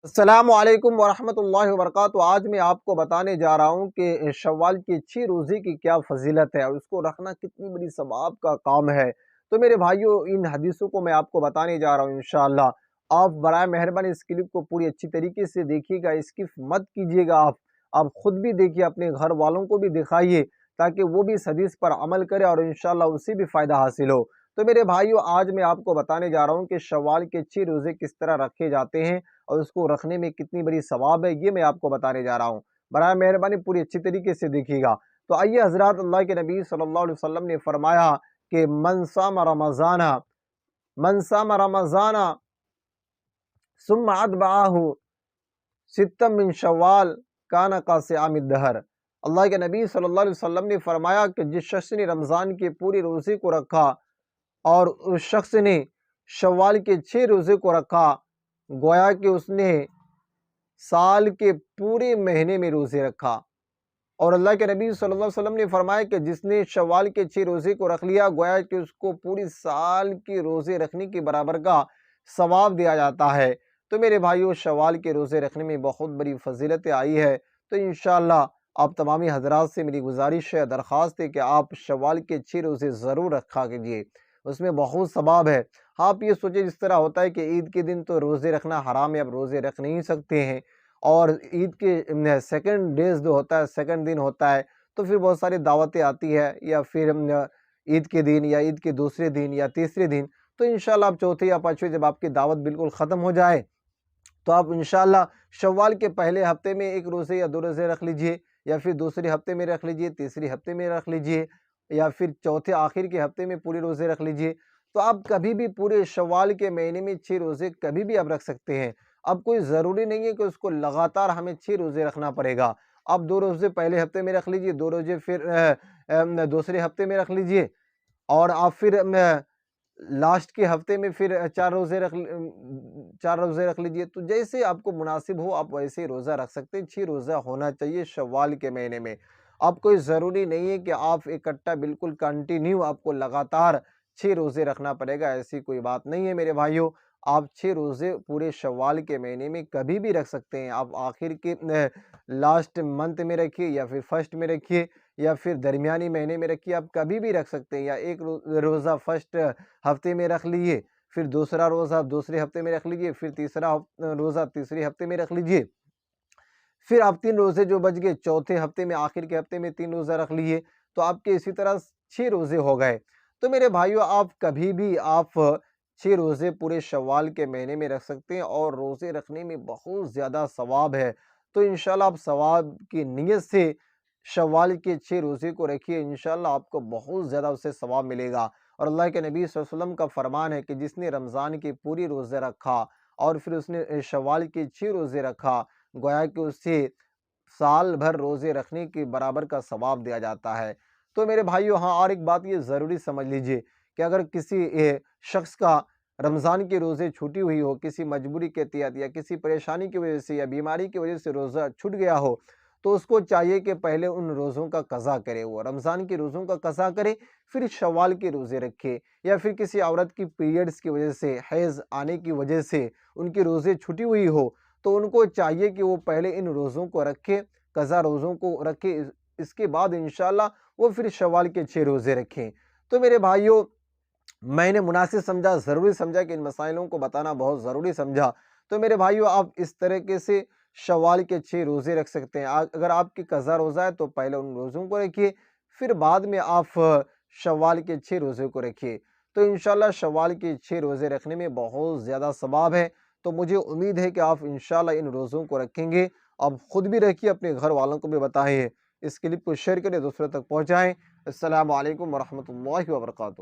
السلام علیکم ورحمۃ اللہ وبرکاتہ۔ آج میں آپ کو بتانے جا رہا ہوں کہ شوال کی 6 روزے کی کیا فضیلت ہے اور اس کو رکھنا کتنی بڑی ثواب کا کام ہے۔ تو میرے بھائیوں، ان حدیثوں کو میں آپ کو بتانے جا رہا ہوں انشاءاللہ۔ آپ برائے مہربانی اس کلپ کو پوری اچھی طریقے سے دیکھیے گا، اسکپ مت کیجیے گا۔ آپ خود بھی دیکھیے، اپنے گھر والوں کو بھی دکھائیے تاکہ وہ بھی اس حدیث پر عمل کرے اور انشاءاللہ اسے بھی فائدہ حاصل ہو۔ تو میرے بھائیوں، آج میں آپ کو بتانے جا رہا ہوں کہ شوال کے 6 روزے کس طرح رکھے جاتے ہیں اور اس کو رکھنے میں کتنی بڑی ثواب ہے، یہ میں آپ کو بتانے جا رہا ہوں۔ برائے مہربانی پوری اچھی طریقے سے دیکھیے گا۔ تو آئیے، حضرات اللہ کے نبی صلی اللہ علیہ وسلم نے فرمایا کہ من صام رمضان ثم اتبعہ ستا من شوال کان کصیام الدہر۔ اللہ کے نبی صلی اللہ علیہ وسلم نے فرمایا کہ جس شخص نے رمضان کے پورے روزے کو رکھا اور اس شخص نے شوال کے 6 روزے کو رکھا، گویا کہ اس نے سال کے پورے مہینے میں روزے رکھا۔ اور اللہ کے نبی صلی اللہ علیہ وسلم نے فرمایا کہ جس نے شوال کے 6 روزے کو رکھ لیا، گویا کہ اس کو پوری سال کے روزے رکھنے کے برابر کا ثواب دیا جاتا ہے۔ تو میرے بھائیوں، شوال کے روزے رکھنے میں بہت بڑی فضیلت آئی ہے۔ تو انشاءاللہ آپ تمامی حضرات سے میری گزارش ہے، درخواست ہے کہ آپ شوال کے 6 روزے ضرور رکھا کیجیے، اس میں بہت ثواب ہے۔ آپ یہ سوچیں، جس طرح ہوتا ہے کہ عید کے دن تو روزے رکھنا حرام ہے، اب روزے رکھ نہیں سکتے ہیں، اور عید کے سیکنڈ ڈیز جو ہوتا ہے، سیکنڈ دن ہوتا ہے، تو پھر بہت ساری دعوتیں آتی ہے، یا پھر عید کے دن یا عید کے دوسرے دن یا تیسرے دن، تو انشاءاللہ آپ چوتھے یا پانچویں جب آپ کی دعوت بالکل ختم ہو جائے تو آپ انشاءاللہ شوال کے پہلے ہفتے میں 1 روزے یا 2 روزے رکھ لیجئے، یا پھر دوسرے ہفتے میں رکھ لیجئے، تیسرے ہفتے میں رکھ لیجئے، یا پھر چوتھے آخر کے ہفتے میں پورے روزے رکھ لیجئے۔ تو آپ کبھی بھی پورے شوال کے مہینے میں 6 روزے کبھی بھی آپ رکھ سکتے ہیں۔ اب کوئی ضروری نہیں ہے کہ اس کو لگاتار ہمیں 6 روزے رکھنا پڑے گا۔ آپ 2 روزے پہلے ہفتے میں رکھ لیجئے، 2 روزے پھر دوسرے ہفتے میں رکھ لیجئے، اور آپ پھر لاسٹ کے ہفتے میں پھر 4 روزے رکھ لیجئے۔ تو جیسے آپ کو مناسب ہو آپ ویسے روزہ رکھ سکتے ہیں۔ 6 روزہ ہونا چاہیے شوال کے مہینے میں۔ آپ کوئی ضروری نہیں ہے کہ آپ اکٹھا بالکل کنٹینیو آپ کو لگاتار 6 روزے رکھنا پڑے گا، ایسی کوئی بات نہیں ہے میرے بھائیوں۔ آپ 6 روزے پورے شوال کے مہینے میں کبھی بھی رکھ سکتے ہیں۔ آپ آخر کے لاسٹ منتھ میں رکھیے، یا پھر فرسٹ میں رکھیے، یا پھر درمیانی مہینے میں رکھیے، آپ کبھی بھی رکھ سکتے ہیں۔ یا ایک روزہ فرسٹ ہفتے میں رکھ لیجئے، پھر دوسرا روزہ دوسرے ہفتے میں رکھ لیجئے، پھر تیسرا روزہ تیسرے ہفتے میں رکھ لیجئے، پھر آپ 3 روزے جو بچ گئے چوتھے ہفتے میں، آخر کے ہفتے میں 3 روزہ رکھ لیجئے، تو آپ کے اسی طرح 6 روزے ہو گئے۔ تو میرے بھائیوں، آپ کبھی بھی 6 روزے پورے شوال کے مہینے میں رکھ سکتے ہیں، اور روزے رکھنے میں بہت زیادہ ثواب ہے۔ تو انشاءاللہ آپ ثواب کی نیت سے شوال کے 6 روزے کو رکھیے، انشاءاللہ آپ کو بہت زیادہ اس سے ثواب ملے گا۔ اور اللہ کے نبی صلی اللہ علیہ وسلم کا فرمان ہے کہ جس نے رمضان کے پوری روزے رکھا اور پھر اس نے شوال کے 6 روزے رکھا، گویا کہ اس سے سال بھر روزے رکھنے کے برابر کا ثواب دیا جاتا ہے۔ تو میرے بھائیو، ہاں، اور ایک بات یہ ضروری سمجھ لیجئے کہ اگر کسی شخص کا رمضان کے روزے چھوٹی ہوئی ہو، کسی مجبوری کے تحت یا کسی پریشانی کی وجہ سے یا بیماری کی وجہ سے روزہ چھوٹ گیا ہو، تو اس کو چاہیے کہ پہلے ان روزوں کا قضا کرے، وہ رمضان کے روزوں کا قضا کرے، پھر شوال کے روزے رکھے۔ یا پھر کسی عورت کی پیریڈز کی وجہ سے، حیض آنے کی وجہ سے ان کے روزے چھٹی ہوئی ہو، تو ان کو چاہیے کہ وہ پہلے ان روزوں کو رکھے، قضا روزوں کو رکھے، اس کے بعد انشاءاللہ وہ پھر شوال کے 6 روزے رکھیں۔ تو میرے بھائیوں، میں نے مناسب سمجھا، ضروری سمجھا کہ ان مسائلوں کو بتانا بہت ضروری سمجھا۔ تو میرے بھائیوں، آپ اس طریقے سے شوال کے 6 روزے رکھ سکتے ہیں۔ اگر آپ کی قضا روزہ ہے تو پہلے ان روزوں کو رکھیے، پھر بعد میں آپ شوال کے 6 روزے کو رکھیے۔ تو انشاءاللہ شوال کے 6 روزے رکھنے میں بہت زیادہ ثواب ہے۔ تو مجھے امید ہے کہ آپ انشاءاللہ ان روزوں کو رکھیں گے۔ آپ خود بھی رکھیے، اپنے گھر والوں کو بھی بتائیں، اس کلپ کو شیئر کریں، دوسروں تک پہنچائیں۔ السلام علیکم ورحمۃ اللہ وبرکاتہ۔